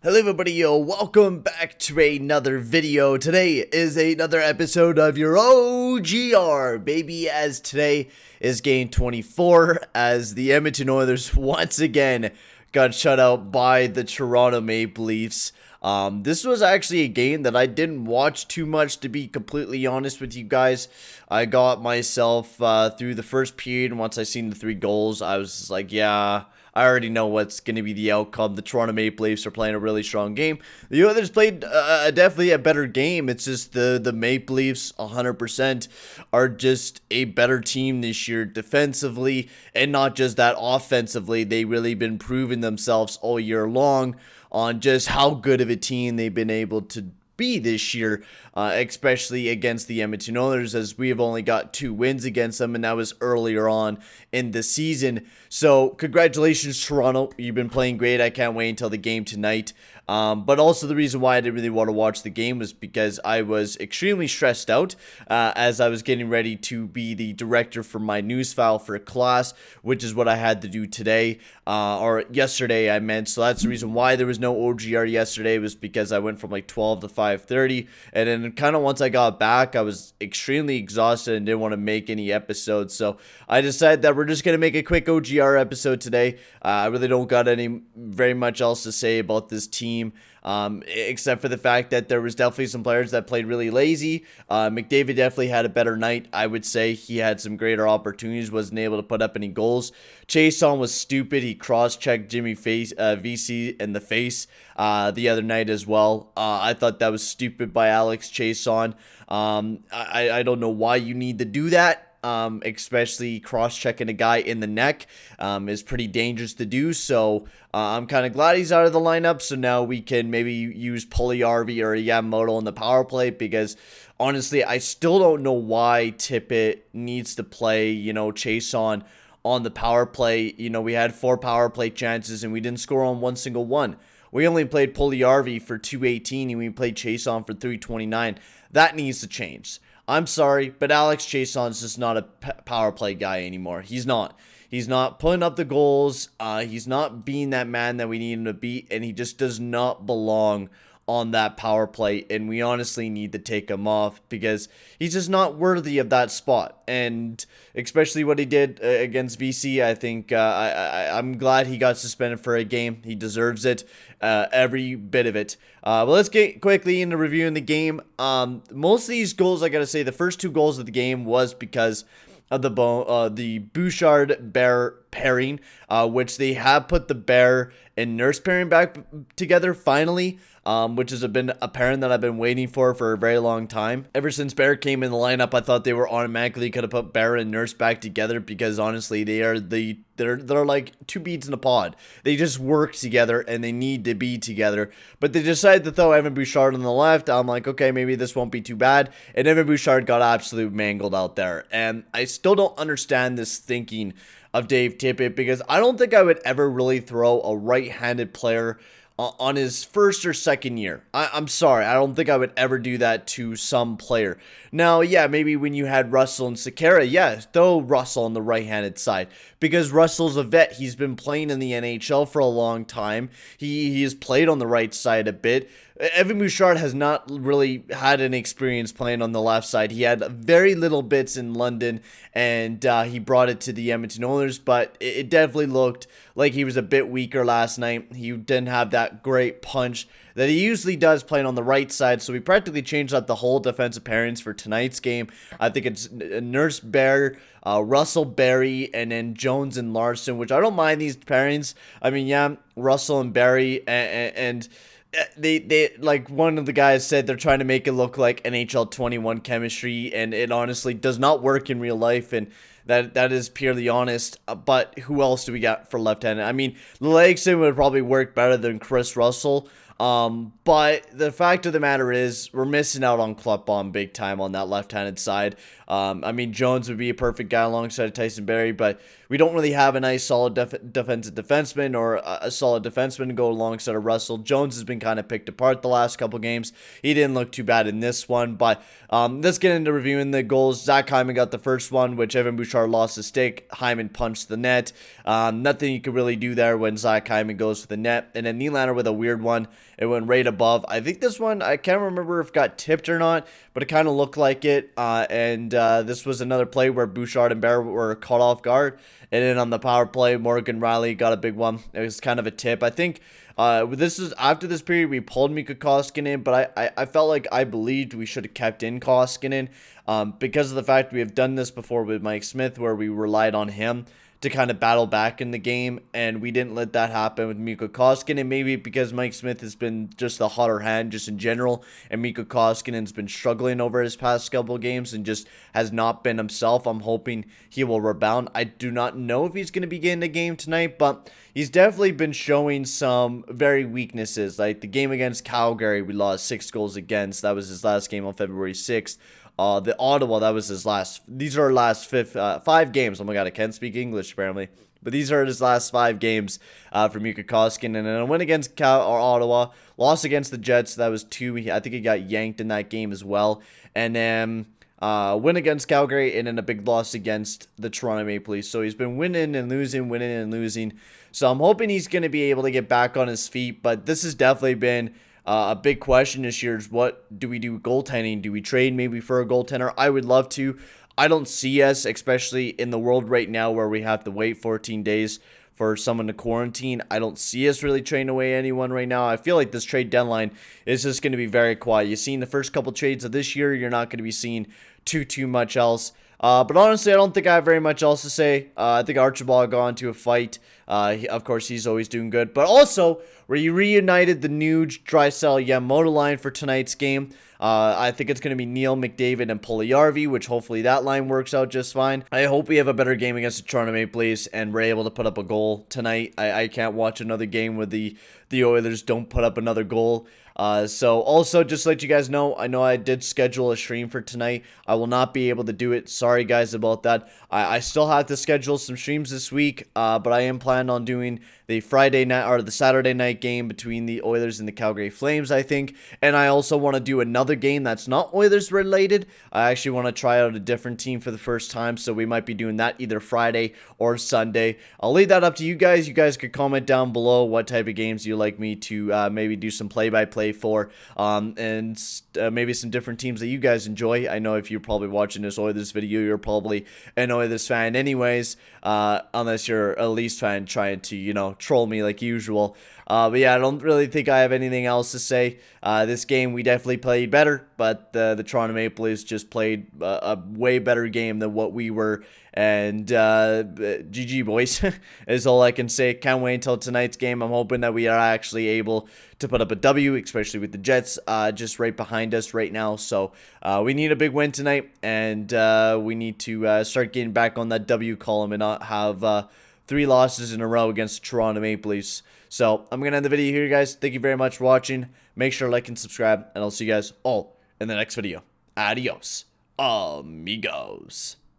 Hello everybody, welcome back to another video. Today is another episode of your OGR, baby, as today is game 24, as the Edmonton Oilers once again got shut out by the Toronto Maple Leafs. This was actually a game that I didn't watch too much, to be completely honest with you guys. I got myself through the first period, and once I seen the 3 goals, I was just like, yeah, I already know what's going to be the outcome. The Toronto Maple Leafs are playing a really strong game. The Oilers played definitely a better game. It's just the Maple Leafs 100% are just a better team this year defensively, and not just that offensively. They've really been proving themselves all year long on just how good of a team they've been able to be this year, especially against the Edmonton Oilers, as we have only got 2 wins against them, and that was earlier on in the season. So congratulations, Toronto. You've been playing great. I can't wait until the game tonight. But also the reason why I didn't really want to watch the game was because I was extremely stressed out as I was getting ready to be the director for my news file for a class, which is what I had to do today, or yesterday I meant. So that's the reason why there was no OGR yesterday, was because I went from like 12 to 5:30, and then kind of once I got back, I was extremely exhausted and didn't want to make any episodes. So I decided that we're just going to make a quick OGR episode today. I really don't got very much else to say about this team. Except for the fact that there was definitely some players that played really lazy. McDavid definitely had a better night. I would say he had some greater opportunities, wasn't able to put up any goals. Chason was stupid. He cross-checked Jimmy VC in the face the other night as well. I thought that was stupid by Alex Chason. I don't know why you need to do that. Especially cross-checking a guy in the neck is pretty dangerous to do. So I'm kind of glad he's out of the lineup. So now we can maybe use Puljujärvi or Yamamoto on the power play, because honestly, I still don't know why Tippett needs to play, Chason on the power play. We had 4 power play chances and we didn't score on one single one. We only played Puljujärvi for 218 and we played Chason for 329. That needs to change. I'm sorry, but Alex Chason's just not a power play guy anymore. He's not. He's not putting up the goals. He's not being that man that we need him to be, and he just does not belong on that power play, and we honestly need to take him off because he's just not worthy of that spot. And especially what he did against VC, I think I'm glad he got suspended for a game. He deserves it, every bit of it. But let's get quickly into reviewing the game. Most of these goals, I gotta say, the first 2 goals of the game was because of the Bouchard-Bear pairing, which they have put the Bear and Nurse pairing back together finally, which has been a pairing that I've been waiting for a very long time. Ever since Bear came in the lineup, I thought they were automatically going to put Bear and Nurse back together, because honestly, they're like 2 beads in a pod. They just work together and they need to be together. But they decided to throw Evan Bouchard on the left. I'm like, okay, maybe this won't be too bad. And Evan Bouchard got absolutely mangled out there. And I still don't understand this thinking of Dave Tippett, because I don't think I would ever really throw a right-handed player on his first or second year. I'm sorry, I don't think I would ever do that to some player. Now, yeah, maybe when you had Russell and Sekera, yeah, throw Russell on the right-handed side, because Russell's a vet. He's been playing in the NHL for a long time. He has played on the right side a bit. Evan Bouchard has not really had an experience playing on the left side. He had very little bits in London, and he brought it to the Edmonton Oilers, but it definitely looked like he was a bit weaker last night. He didn't have that great punch that he usually does playing on the right side, so we practically changed out the whole defensive pairings for tonight's game. I think it's Nurse Bear, Russell Barry, and then Jones and Larson, which I don't mind these pairings. I mean, yeah, Russell and Barry, and they like one of the guys said, they're trying to make it look like NHL 21 chemistry, and it honestly does not work in real life, and that is purely honest. But who else do we got for left-handed? I mean, Legson would probably work better than Chris Russell. But the fact of the matter is, we're missing out on Klutbaum big time on that left-handed side. I mean, Jones would be a perfect guy alongside Tyson Barrie, but we don't really have a nice solid defensive defenseman or a solid defenseman to go alongside of Russell. Jones has been kind of picked apart the last couple games. He didn't look too bad in this one, but let's get into reviewing the goals. Zach Hyman got the first one, which Evan Bouchard lost his stick. Hyman punched the net. Nothing you could really do there when Zach Hyman goes to the net. And then Nylander with a weird one. It went right above. I think this one, I can't remember if it got tipped or not, but it kind of looked like it. This was another play where Bouchard and Bear were caught off guard. And then on the power play, Morgan Riley got a big one. It was kind of a tip. I think this is after this period, we pulled Mikko Koskinen, but I felt like I believed we should have kept in Koskinen because of the fact we have done this before with Mike Smith, where we relied on him to kind of battle back in the game, and we didn't let that happen with Mikko Koskinen. Maybe because Mike Smith has been just the hotter hand just in general, and Mikko Koskinen's been struggling over his past couple games and just has not been himself. I'm hoping he will rebound. I do not know if he's going to be getting a game tonight, but he's definitely been showing some very weaknesses. Like the game against Calgary, we lost 6 goals against. That was his last game on February 6th. The Ottawa, that was his last. These are our last 5 games. Oh my god, I can't speak English apparently. But these are his last 5 games for Mikko Koskinen. And a win against Ottawa, loss against the Jets. That was 2. I think he got yanked in that game as well. And then win against Calgary, and then a big loss against the Toronto Maple Leafs. So he's been winning and losing. So I'm hoping he's going to be able to get back on his feet. But this has definitely been a big question this year is, what do we do with goaltending? Do we trade maybe for a goaltender? I would love to. I don't see us, especially in the world right now where we have to wait 14 days for someone to quarantine. I don't see us really trading away anyone right now. I feel like this trade deadline is just going to be very quiet. You've seen the first couple trades of this year. You're not going to be seeing too much else. But honestly, I don't think I have very much else to say. I think Archibald got into a fight. Of course, he's always doing good. But also, we reunited the Nuge, Drysdale, Yamamoto line for tonight's game. I think it's going to be Neil, McDavid, and Puljujarvi, which hopefully that line works out just fine. I hope we have a better game against the Toronto Maple Leafs and we're able to put up a goal tonight. I can't watch another game where the Oilers don't put up another goal. So also, just to let you guys know, I know I did schedule a stream for tonight. I will not be able to do it. Sorry guys about that. I still have to schedule some streams this week, but I am planning on doing the Friday night or the Saturday night game between the Oilers and the Calgary Flames, I think. And I also want to do another game that's not Oilers related. I actually want to try out a different team for the first time, so we might be doing that either Friday or Sunday. I'll leave that up to you guys. You guys could comment down below what type of games you like me to maybe do some play-by-play for, and maybe some different teams that you guys enjoy. I know if you're probably watching this Oilers video, you're probably an Oilers fan anyways, unless you're a Leafs fan trying to, you know, troll me like usual. But yeah, I don't really think I have anything else to say. This game we definitely played better, but the Toronto Maple Leafs just played a way better game than what we were. And GG boys is all I can say. Can't wait until tonight's game. I'm hoping that we are actually able to put up a W, especially with the Jets just right behind us right now. So we need a big win tonight, and we need to start getting back on that W column and not have 3 losses in a row against the Toronto Maple Leafs. So I'm going to end the video here, guys. Thank you very much for watching. Make sure to like and subscribe, and I'll see you guys all in the next video. Adios, amigos.